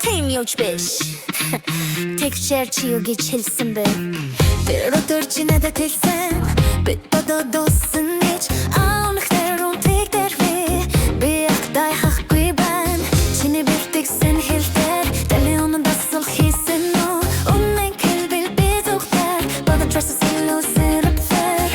тийм явж биш. Тэгшэр чи юу гэж хэлсэн бэ? Тэр өдөр чи надад хэлсэн бид бодоо дууссан гэж. Өнөхдөр үнтэй дэрвэ би ахтай хахгүй байна. Чиний бэлтгэсэн хэлтэр телефонон дасал хийсэн үү? Үнэн хэлбэл би зүгтэр бодож трасс илүүсэрпсэр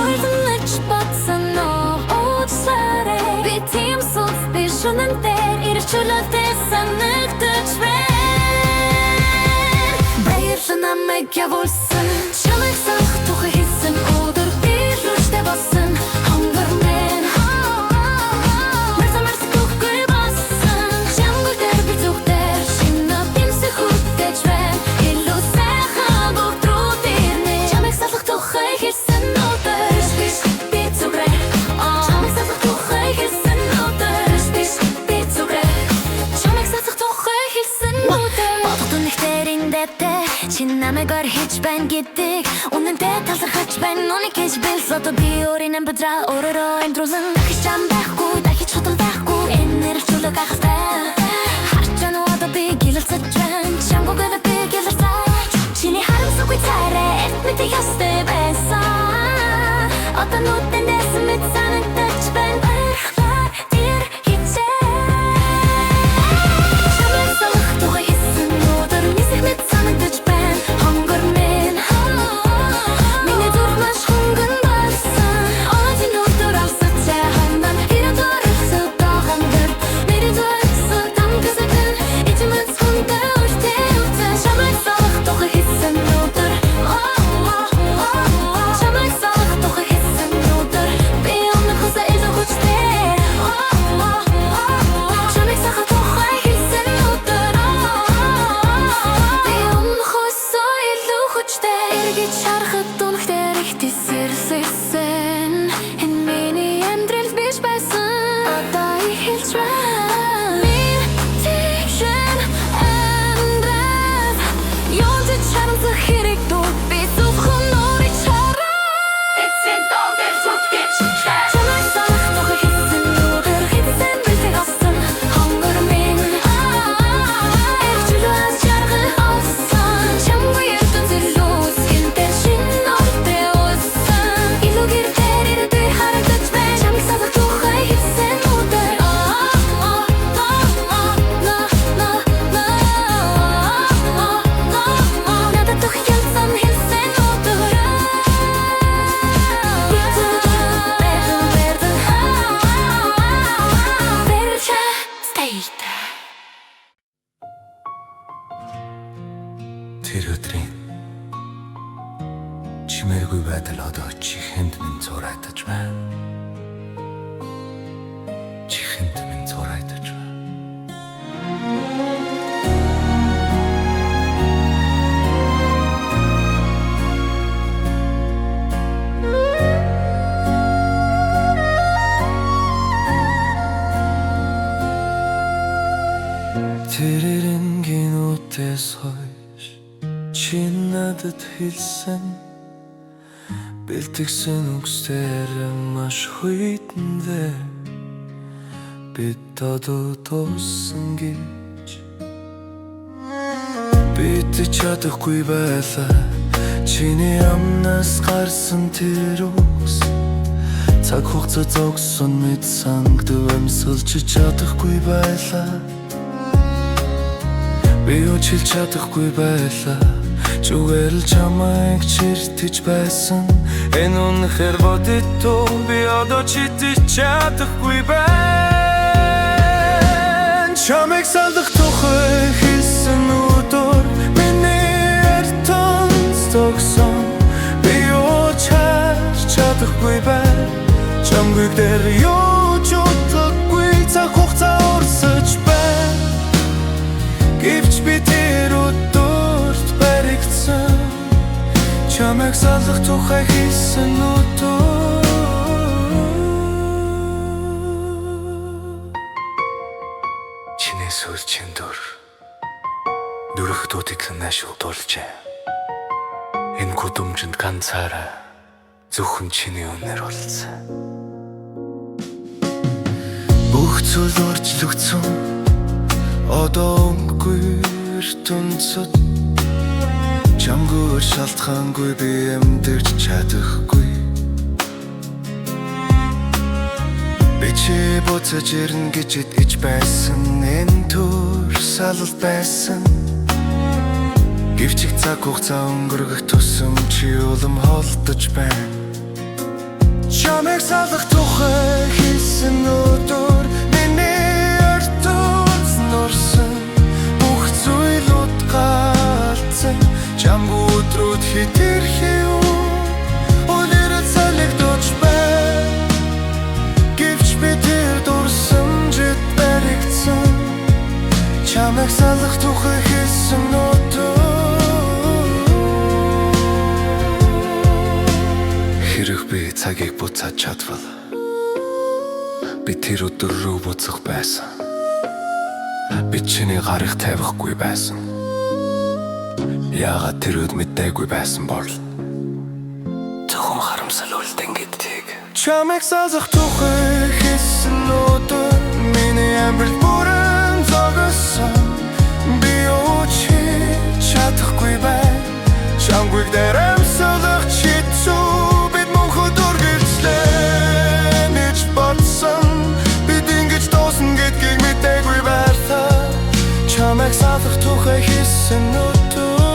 ойрон нач батсан нөө уучлаарай. Би тийм сүнс би шунан дээр ирчүүлэлтэй санагдаж байна. Намайг явуулсан чамайг санах тухай хэлсэн өдөр би рүүштэй болсон хонгор мэн мэрс бүхгүй болсон чамгүй дээр би зүгтэр шинэ бимсэ хүтэж байна илүү сайхан бүгд рүү дэрнэ чамайг санах тухай хэлсэн өдөр би зүгрэ чамайг санах тухай хэлсэн өдөр би зүгрэ чамайг санах тухай хэлсэн өдөр бодох нэгтэрийн дэвтэ чин намайг орхиж байна гэдэг үнэнтэй талархаж байна нүний гэж билсото би өөрийн амбадраа өөрөөрөө амдруулан дахиж чам байхгүй дахиж хотол байхгүй энэр чулуу гахтай харчан одоо би гэлэлцэж байна чамгүйгээр би гэлэлцэж чиний харамсахгүй царай эртмэтэй ястай байсан одоо нүдэндээс мэд санагдаж байна Тэр өдрийн чимээгүй байдал одоо чихэнд минь зурайтаж байна. Чихэнд минь зурайтаж байна. Тэр эренгийн үтээс хойш чи надад хэлсэн бэлтгэсэн үгсээр маш хүйтэндээ бид одоо дууссан гэж бид чадахгүй байлаа чиний амнаас гарсан тэр үгс цаг хугацаа зогсон мэд сангад амьсгалж чадахгүй байлаа би үчил чадахгүй байлаа зүгээр л чамайг чиртэж байсан энэ үнэхээр бодитоо би одоо читэж чадахгүй байна чамайг салах тухай хэлсэн өдөр миний эртэн зогсон би үчиж чадахгүй байна чамгүй дээр юу ч утгагүй цаг хугацаа урсаж байна гэвч би тэр өдөрт баригдсан чамайг салах тухай хэлсэн өдөр чиний сүүлчийн дөрөх дуудыдлан ашиглуулжээ энэ гудамжинд ганцаараа зөвхөн чиний үнээр болсон бүх зүйл өөрчлөгдсөн Одоо өнгөөр тунцад чамгүй шалтгаангүй би амьдарч чадахгүй. Би чи буцаж ирнэ гэж итгэж байсан, энэ түр салал байсан. Гэвч цаг хугацаа өнгөрөх тусам чи улам холдож байна. Чамайг салах тухай хийсэн өдөр миний ертөнц нурсан. Бүх зүйлүүд галзсан. Чамгүй өдрүүд хэтэрхий юу өнөрөд салгидож байна. Гэвч би тэр дурсамжид баригдсан. Чамайг салах тухай хийсэн өдөр хэрэг би цагийг буцааж чадвал би тэр өдөр рүү буцах байсан. Би чиний гарыг тавихгүй байсан. Яагаад тэр өд мэдээгүй байсан бол зөвхөн харамсал үлдэн гэдгийг. Чамайг салах тухай хийсэн өдөр миний амьдрал бүрэн зогссон. Би очи чадахгүй байна. Чамгүйг дарамсалах чицүү бид мөнхөд үргэлжлэн гэж бодсон. Бид ингэж дуусна гэдгийг мэдээгүй байлаа. Чамайг салах тухай хийсэн өдөр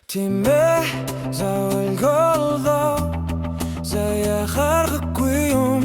Тимээ заавалголоо заяа харахгүй юм.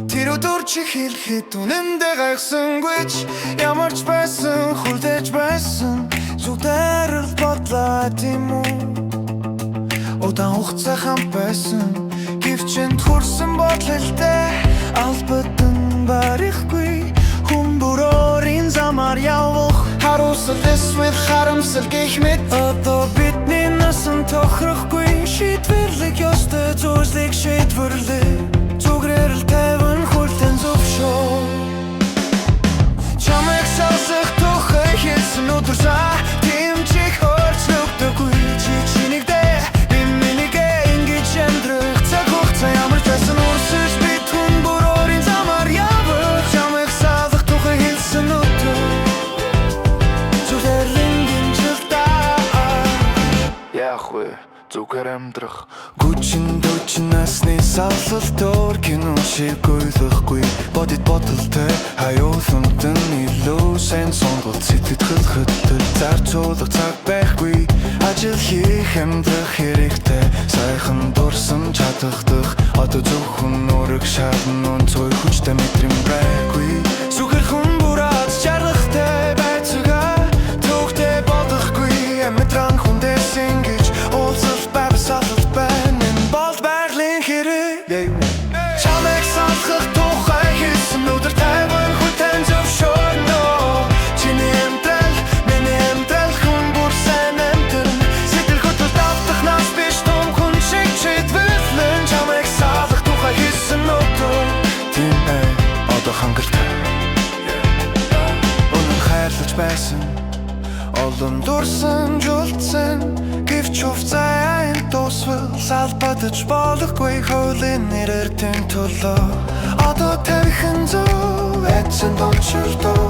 Тэр өдөр чи хэлэхэд үнэндээ гайхсангүйч ямар ч байсан хүлээж байсан зүгтэр л бодлоо тийм үү. Удаан хугацаа хамт байсан гэвч энд хүрсэн бодлолтой албадан барихгүй хүн бүрийн замаар явах харуусал эсвэл харамсал гэх мэт одоо бидний насан тохирохгүй шийдвэрлэх ёстой зүйлсийг шийдвэрлэх зүгрээр л тавин хүлтэн зөвшөөр. Чамайг салах тухай хийсэн өдөр цаа тэмчих өөрчлөгдөггүй чи чинийгдээ би минийгээ ингэж амьдрах цаг хугацаа ямар ч байсан үрсэж бид хүн бүрийн замаар явах. Чамайг салах тухай хийсэн өдөр зүгээр амьдрах гүчин дөчин насны саллалтор кино шиг ойлгохгүй бодит бодолтой хаюултан илүү сайн сонголт сэтгэл хөдлөл зарцуулах цаг байхгүй ажил хийх амьдрах хэрэгтэй сайхан дурсан чадахдах одоо зөвхөн нүрэг шатн онцгой хүчтэй мэдрэмж байхгүй сүхэл хүн бүраад чарахтай байцгаа төгтөө бодохгүй эмэтран хүндээс ингэж салах байна энэ бол байгалийн хэрэг. Чамайг салах тухай хийсэн өдөр тавин хүлтэн зөвшөөрнө. Чиний амьдрал миний амьдрал хүн бүр сайн амьдрал сэтгэл хөдлөлт автах нас биш том хүн шиг шийдвэрлэн чамайг салах тухай хийсэн өдөр тийм ээ одоо хангалттай өнөр хайрлаж байсан олон дурсан жуулсан гэвч хувцаа тусвал салбадаж болохгүй хуулийн нэрээр тэн төлөө одоо тавихан зөв эцэн дончилдоо